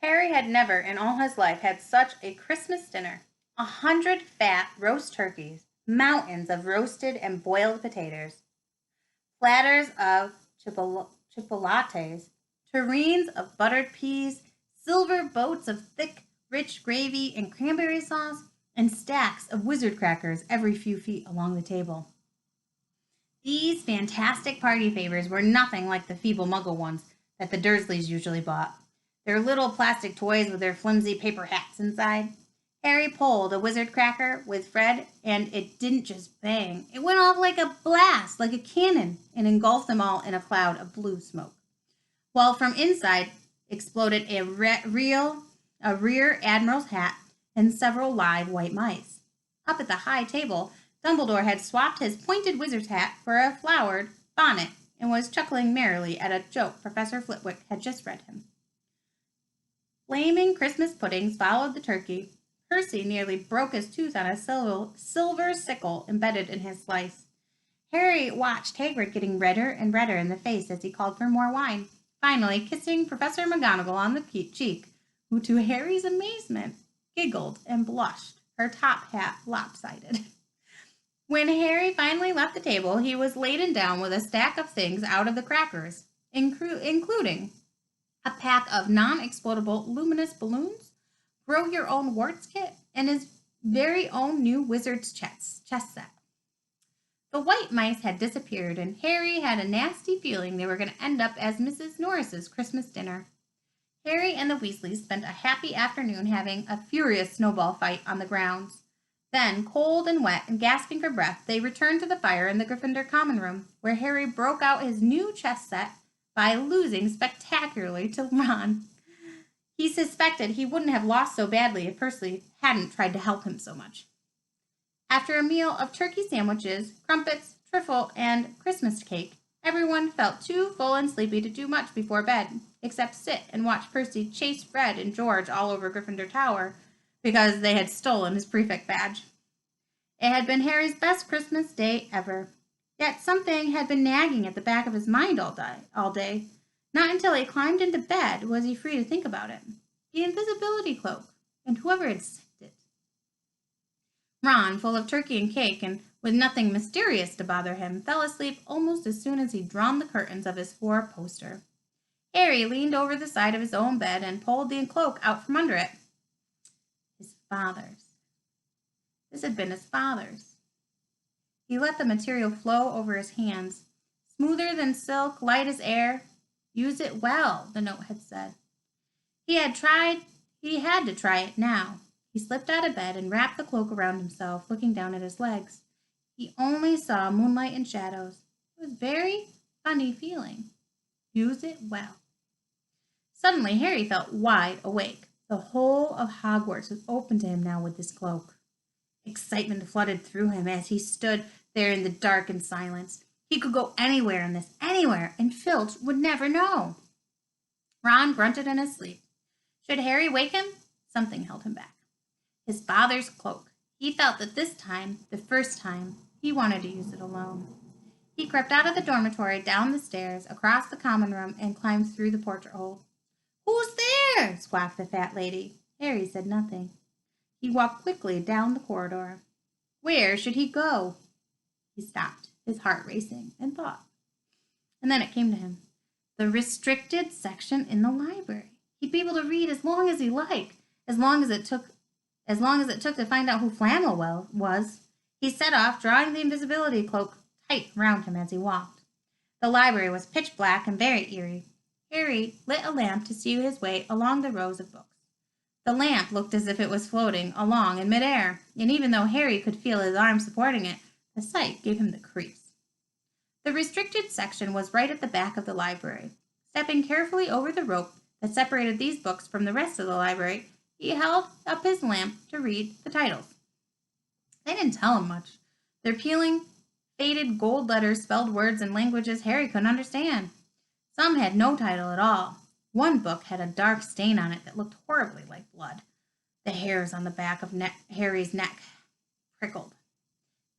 Harry had never in all his life had such a Christmas dinner. 100 fat roast turkeys, mountains of roasted and boiled potatoes, platters of chipolates, tureens of buttered peas, silver boats of thick, rich gravy and cranberry sauce, and stacks of wizard crackers every few feet along the table. These fantastic party favors were nothing like the feeble muggle ones that the Dursleys usually bought. Their little plastic toys with their flimsy paper hats inside. Harry pulled a wizard cracker with Fred, and it didn't just bang. It went off like a blast, like a cannon, and engulfed them all in a cloud of blue smoke. While from inside exploded a rear admiral's hat and several live white mice. Up at the high table, Dumbledore had swapped his pointed wizard's hat for a flowered bonnet and was chuckling merrily at a joke Professor Flitwick had just read him. Flaming Christmas puddings followed the turkey. Percy nearly broke his tooth on a silver sickle embedded in his slice. Harry watched Hagrid getting redder and redder in the face as he called for more wine, finally kissing Professor McGonagall on the cheek, who, to Harry's amazement, giggled and blushed, her top hat lopsided. When Harry finally left the table, he was laden down with a stack of things out of the crackers, including a pack of non-explodable luminous balloons, grow your own warts kit, and his very own new wizard's chess set. The white mice had disappeared, and Harry had a nasty feeling they were going to end up as Mrs. Norris's Christmas dinner. Harry and the Weasleys spent a happy afternoon having a furious snowball fight on the grounds. Then, cold and wet and gasping for breath, they returned to the fire in the Gryffindor common room, where Harry broke out his new chess set by losing spectacularly to Ron. He suspected he wouldn't have lost so badly if Percy hadn't tried to help him so much. After a meal of turkey sandwiches, crumpets, trifle, and Christmas cake, everyone felt too full and sleepy to do much before bed, except sit and watch Percy chase Fred and George all over Gryffindor Tower because they had stolen his prefect badge. It had been Harry's best Christmas day ever, yet something had been nagging at the back of his mind all day. Not until he climbed into bed was he free to think about it. The invisibility cloak, and whoever had sent it. Ron, full of turkey and cake, and with nothing mysterious to bother him, fell asleep almost as soon as he'd drawn the curtains of his four-poster. Harry leaned over the side of his own bed and pulled the cloak out from under it. His father's. This had been his father's. He let the material flow over his hands, smoother than silk, light as air. Use it well, the note had said. He had to try it now. He slipped out of bed and wrapped the cloak around himself, looking down at his legs. He only saw moonlight and shadows. It was a very funny feeling. Use it well. Suddenly, Harry felt wide awake. The whole of Hogwarts was open to him now with this cloak. Excitement flooded through him as he stood there in the dark and silence. He could go anywhere in this, anywhere, and Filch would never know. Ron grunted in his sleep. Should Harry wake him? Something held him back. His father's cloak. He felt that this time, the first time, he wanted to use it alone. He crept out of the dormitory, down the stairs, across the common room, and climbed through the portrait hole. Who's there? Squawked the fat lady. Harry said nothing. He walked quickly down the corridor. Where should he go? He stopped, his heart racing, and thought. And then it came to him. The restricted section in the library. He'd be able to read as long as he liked, as long as it took to find out who Flamwell was. He set off, drawing the invisibility cloak tight round him as he walked. The library was pitch black and very eerie. Harry lit a lamp to see his way along the rows of books. The lamp looked as if it was floating along in midair, and even though Harry could feel his arm supporting it, the sight gave him the creeps. The restricted section was right at the back of the library. Stepping carefully over the rope that separated these books from the rest of the library, he held up his lamp to read the titles. They didn't tell him much. Their peeling, faded gold letters spelled words in languages Harry couldn't understand. Some had no title at all. One book had a dark stain on it that looked horribly like blood. The hairs on the back of Harry's neck prickled.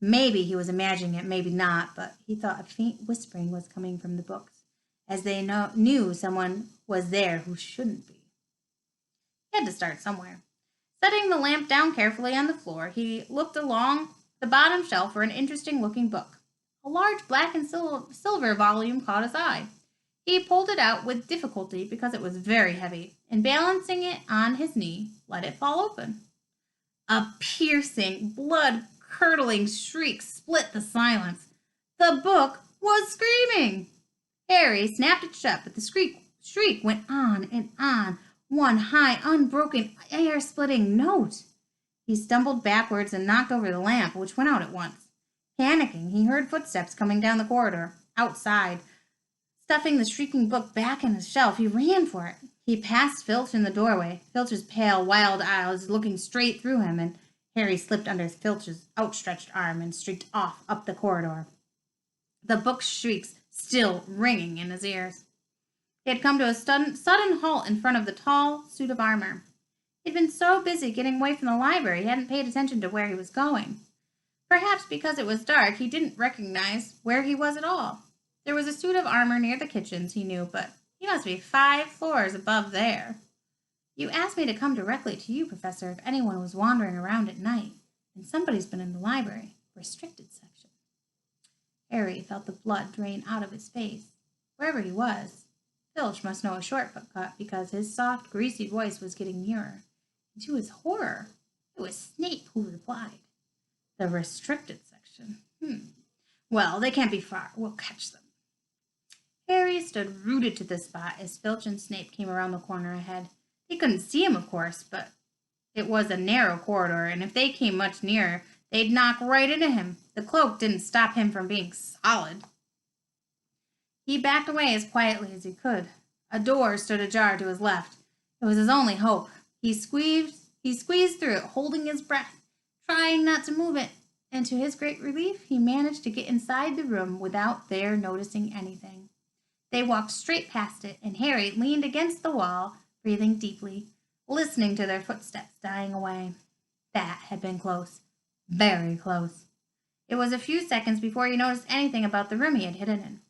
Maybe he was imagining it, maybe not, but he thought a faint whispering was coming from the books, as they knew someone was there who shouldn't be. He had to start somewhere. Setting the lamp down carefully on the floor, he looked along the bottom shelf for an interesting-looking book. A large black and silver volume caught his eye. He pulled it out with difficulty because it was very heavy, and balancing it on his knee, let it fall open. A piercing, blood-curdling shriek split the silence. The book was screaming! Harry snapped it shut, but the shriek went on and on, one high, unbroken, air-splitting note. He stumbled backwards and knocked over the lamp, which went out at once. Panicking, he heard footsteps coming down the corridor. Outside, stuffing the shrieking book back in his shelf, he ran for it. He passed Filch in the doorway, Filch's pale, wild eyes looking straight through him, and Harry slipped under Filch's outstretched arm and streaked off up the corridor, the book's shrieks still ringing in his ears. He had come to a sudden halt in front of the tall suit of armor. He'd been so busy getting away from the library he hadn't paid attention to where he was going. Perhaps because it was dark, he didn't recognize where he was at all. There was a suit of armor near the kitchens, he knew, but he must be 5 floors above there. You asked me to come directly to you, Professor, if anyone was wandering around at night, and somebody's been in the library, restricted section. Harry felt the blood drain out of his face. Wherever he was, Filch must know a shortcut because his soft, greasy voice was getting nearer. And to his horror, it was Snape who replied. The restricted section. Well, they can't be far. We'll catch them. Harry stood rooted to the spot as Filch and Snape came around the corner ahead. He couldn't see him, of course, but it was a narrow corridor, and if they came much nearer, they'd knock right into him. The cloak didn't stop him from being solid. He backed away as quietly as he could. A door stood ajar to his left. It was his only hope. He squeezed through it, holding his breath, trying not to move it, and to his great relief, he managed to get inside the room without their noticing anything. They walked straight past it, and Harry leaned against the wall, breathing deeply, listening to their footsteps dying away. That had been close. Very close. It was a few seconds before he noticed anything about the room he had hidden in.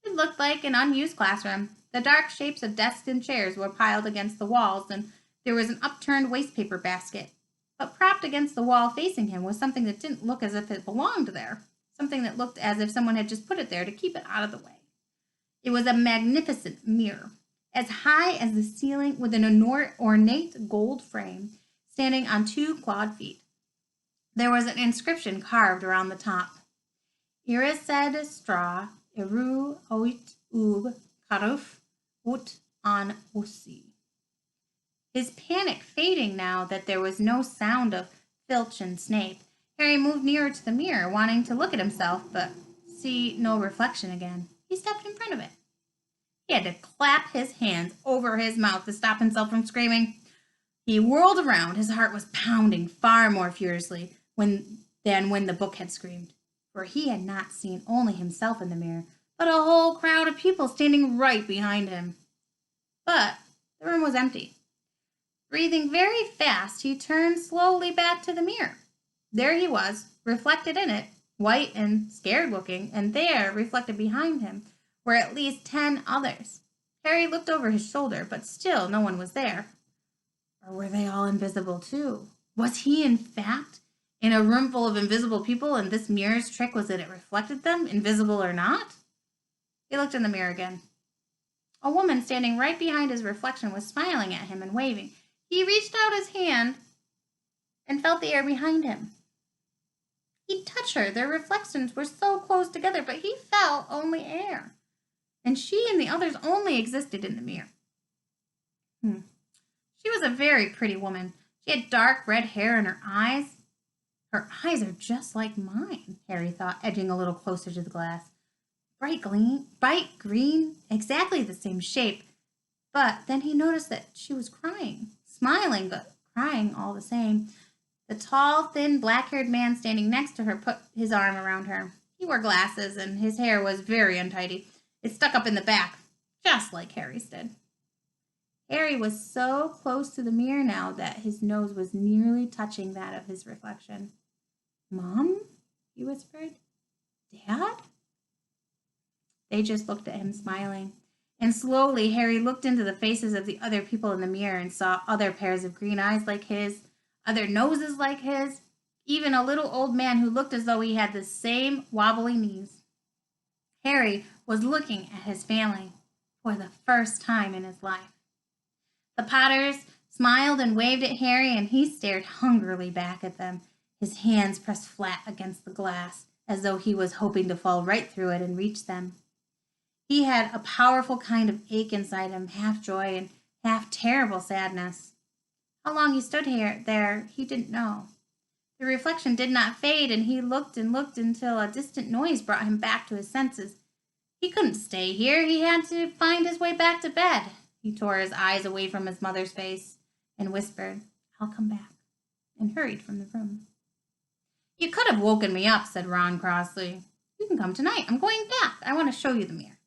It looked like an unused classroom. The dark shapes of desks and chairs were piled against the walls, and there was an upturned wastepaper basket. But propped against the wall facing him was something that didn't look as if it belonged there, something that looked as if someone had just put it there to keep it out of the way. It was a magnificent mirror, as high as the ceiling, with an ornate gold frame, standing on 2 clawed feet. There was an inscription carved around the top. Irised stra, eru oit ub karuf ut an ussi. His panic fading now that there was no sound of Filch and Snape, Harry moved nearer to the mirror, wanting to look at himself, but see no reflection again. He stepped in front of it. He had to clap his hands over his mouth to stop himself from screaming. He whirled around. His heart was pounding far more furiously than when the book had screamed, for he had not seen only himself in the mirror, but a whole crowd of people standing right behind him. But the room was empty. Breathing very fast, he turned slowly back to the mirror. There he was, reflected in it, white and scared-looking, and there, reflected behind him, were at least 10 others. Harry looked over his shoulder, but still no one was there. Or were they all invisible too? Was he, in fact, in a room full of invisible people, and this mirror's trick was that it reflected them, invisible or not? He looked in the mirror again. A woman standing right behind his reflection was smiling at him and waving. He reached out his hand and felt the air behind him. He'd touch her. Their reflections were so close together, but he felt only air. And she and the others only existed in the mirror. She was a very pretty woman. She had dark red hair and her eyes. Her eyes are just like mine, Harry thought, edging a little closer to the glass. Bright green, exactly the same shape. But then he noticed that she was crying, smiling, but crying all the same. The tall, thin, black-haired man standing next to her put his arm around her. He wore glasses, and his hair was very untidy. It stuck up in the back, just like Harry's did. Harry was so close to the mirror now that his nose was nearly touching that of his reflection. "Mom?" he whispered. "Dad?" They just looked at him, smiling. And slowly Harry looked into the faces of the other people in the mirror and saw other pairs of green eyes like his, other noses like his, even a little old man who looked as though he had the same wobbly knees. Harry was looking at his family for the first time in his life. The Potters smiled and waved at Harry, and he stared hungrily back at them, his hands pressed flat against the glass, as though he was hoping to fall right through it and reach them. He had a powerful kind of ache inside him, half joy and half terrible sadness. How long he stood there, he didn't know. The reflection did not fade, and he looked and looked until a distant noise brought him back to his senses. He couldn't stay here. He had to find his way back to bed. He tore his eyes away from his mother's face and whispered, "I'll come back," and hurried from the room. "You could have woken me up," said Ron crossly. "You can come tonight. I'm going back. I want to show you the mirror."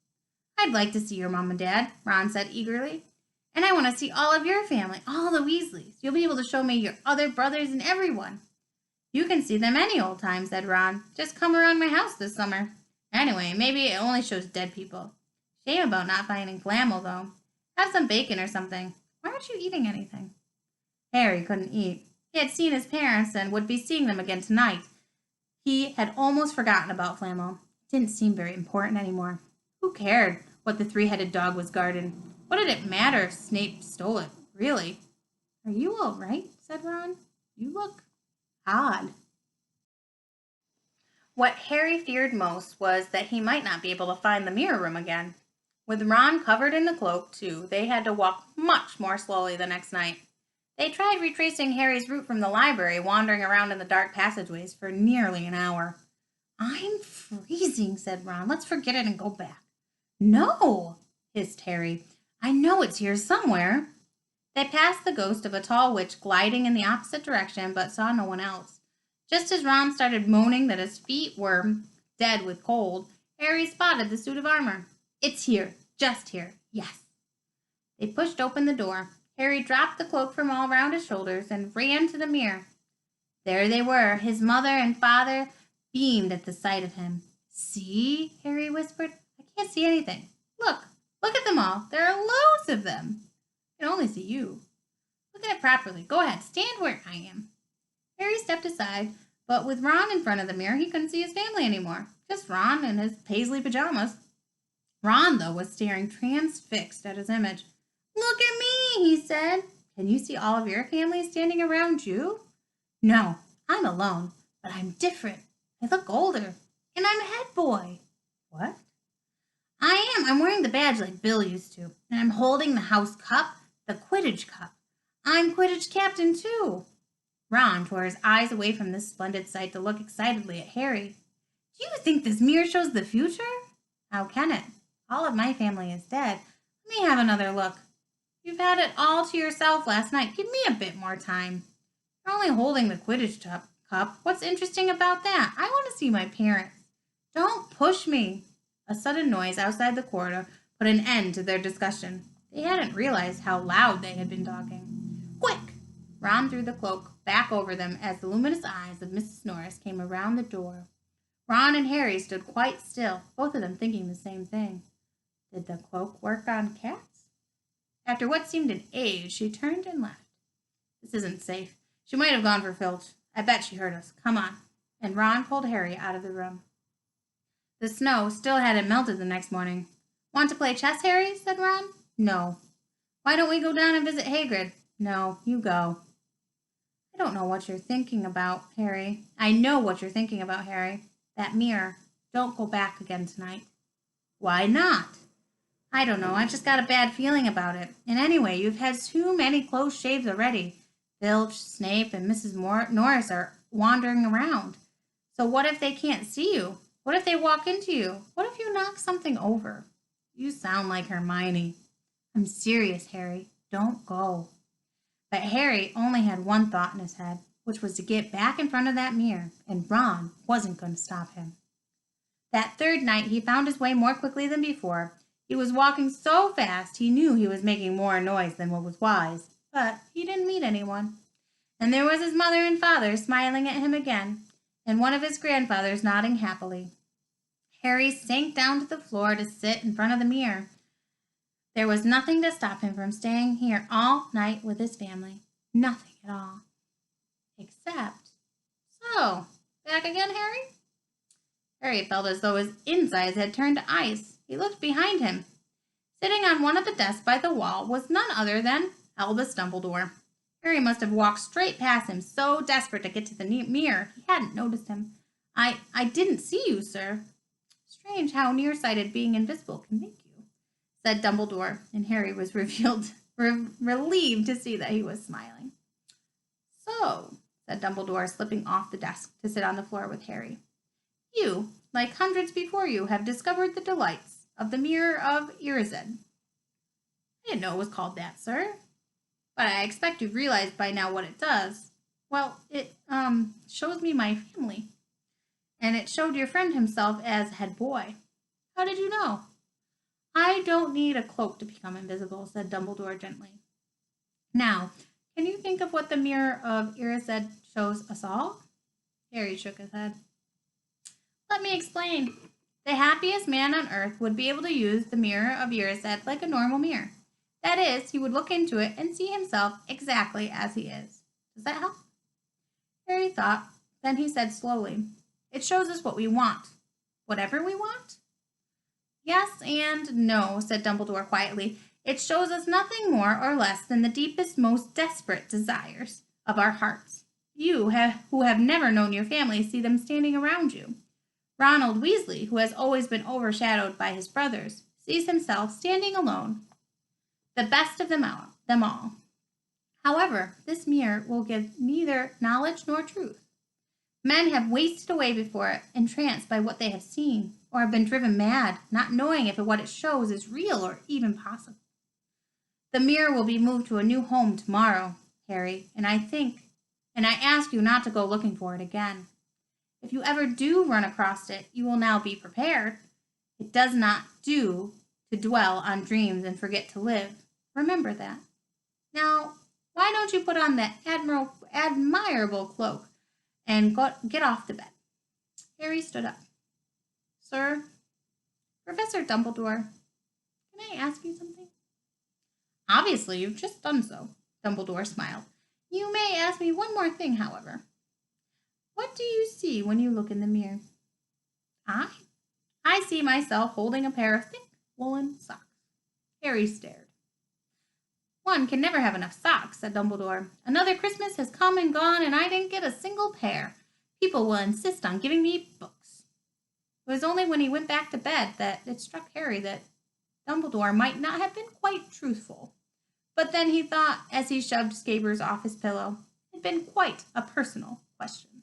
"I'd like to see your mom and dad," Ron said eagerly. "And I want to see all of your family, all the Weasleys. You'll be able to show me your other brothers and everyone." "You can see them any old time," said Ron. "Just come around my house this summer. Anyway, maybe it only shows dead people. Shame about not finding Flamel, though. Have some bacon or something. Why aren't you eating anything?" Harry couldn't eat. He had seen his parents and would be seeing them again tonight. He had almost forgotten about Flamel. It didn't seem very important anymore. Who cared what the three-headed dog was guarding? What did it matter if Snape stole it, really? "Are you all right?" said Ron. "You look odd." What Harry feared most was that he might not be able to find the mirror room again. With Ron covered in the cloak, too, they had to walk much more slowly the next night. They tried retracing Harry's route from the library, wandering around in the dark passageways for nearly an hour. "I'm freezing," said Ron. "Let's forget it and go back." "No," hissed Harry. "I know it's here somewhere." They passed the ghost of a tall witch gliding in the opposite direction, but saw no one else. Just as Ron started moaning that his feet were dead with cold, Harry spotted the suit of armor. "It's here, just here, yes." They pushed open the door. Harry dropped the cloak from all round his shoulders and ran to the mirror. There they were. His mother and father beamed at the sight of him. "See?" Harry whispered. "I can't see anything. Look at them all. There are loads of them." "I can only see you." "Look at it properly. Go ahead, stand where I am." Harry stepped aside, but with Ron in front of the mirror, he couldn't see his family anymore. Just Ron in his paisley pajamas. Ron, though, was staring transfixed at his image. "Look at me," he said. "Can you see all of your family standing around you?" "No, I'm alone, but I'm different. I look older, and I'm head boy." "What?" "I am. I'm wearing the badge like Bill used to, and I'm holding the house cup, the Quidditch cup. I'm Quidditch captain, too." Ron tore his eyes away from this splendid sight to look excitedly at Harry. "Do you think this mirror shows the future?" "How can it? All of my family is dead. Let me have another look." "You've had it all to yourself last night. Give me a bit more time." "You're only holding the Quidditch cup. What's interesting about that? I want to see my parents." "Don't push me." A sudden noise outside the corridor put an end to their discussion. They hadn't realized how loud they had been talking. "Quick!" Ron threw the cloak back over them as the luminous eyes of Mrs. Norris came around the door. Ron and Harry stood quite still, both of them thinking the same thing. Did the cloak work on cats? After what seemed an age, she turned and left. "This isn't safe. She might have gone for Filch. I bet she heard us. Come on." And Ron pulled Harry out of the room. The snow still hadn't melted the next morning. "Want to play chess, Harry?" said Ron. "No." "Why don't we go down and visit Hagrid?" "No, you go." "I don't know what you're thinking about, Harry." "I know what you're thinking about, Harry. That mirror. Don't go back again tonight." "Why not?" "I don't know. I've just got a bad feeling about it. And anyway, you've had too many close shaves already. Filch, Snape, and Mrs. Norris are wandering around. So what if they can't see you? What if they walk into you? What if you knock something over?" "You sound like Hermione." "I'm serious, Harry. Don't go." But Harry only had one thought in his head, which was to get back in front of that mirror, and Ron wasn't going to stop him. That third night he found his way more quickly than before. He was walking so fast he knew he was making more noise than what was wise, but he didn't meet anyone. And there was his mother and father smiling at him again, and one of his grandfathers nodding happily. Harry sank down to the floor to sit in front of the mirror. There was nothing to stop him from staying here all night with his family. Nothing at all. Except... So, back again, Harry? Harry felt as though his insides had turned to ice. He looked behind him. Sitting on one of the desks by the wall was none other than Albus Dumbledore. Harry must have walked straight past him, so desperate to get to the mirror he hadn't noticed him. I didn't see you, sir. Strange how nearsighted being invisible can make you, said Dumbledore, and Harry was relieved to see that he was smiling. So, said Dumbledore, slipping off the desk to sit on the floor with Harry. You, like hundreds before you, have discovered the delights of the Mirror of Erised. I didn't know it was called that, sir. But I expect you've realized by now what it does. Well, it, shows me my family. And it showed your friend himself as head boy. How did you know? I don't need a cloak to become invisible, said Dumbledore gently. Now, can you think of what the Mirror of Erised shows us all? Harry shook his head. Let me explain. The happiest man on earth would be able to use the Mirror of Erised like a normal mirror. That is, he would look into it and see himself exactly as he is. Does that help? Harry thought. Then he said slowly, It shows us what we want. Whatever we want? Yes and no, said Dumbledore quietly. It shows us nothing more or less than the deepest, most desperate desires of our hearts. You, who have never known your family, see them standing around you. Ronald Weasley, who has always been overshadowed by his brothers, sees himself standing alone, the best of them all. However, this mirror will give neither knowledge nor truth. Men have wasted away before it, entranced by what they have seen, or have been driven mad, not knowing if what it shows is real or even possible. The mirror will be moved to a new home tomorrow, Harry, and I ask you not to go looking for it again. If you ever do run across it, you will now be prepared. It does not do to dwell on dreams and forget to live. Remember that. Now, why don't you put on that admirable cloak and get off the bed? Harry stood up. Sir, Professor Dumbledore, can I ask you something? Obviously, you've just done so, Dumbledore smiled. You may ask me one more thing, however. What do you see when you look in the mirror? I see myself holding a pair of thick woolen socks. Harry stared. One can never have enough socks, said Dumbledore. Another Christmas has come and gone, and I didn't get a single pair. People will insist on giving me books. It was only when he went back to bed that it struck Harry that Dumbledore might not have been quite truthful. But then he thought, as he shoved Scabbers off his pillow, it had been quite a personal question.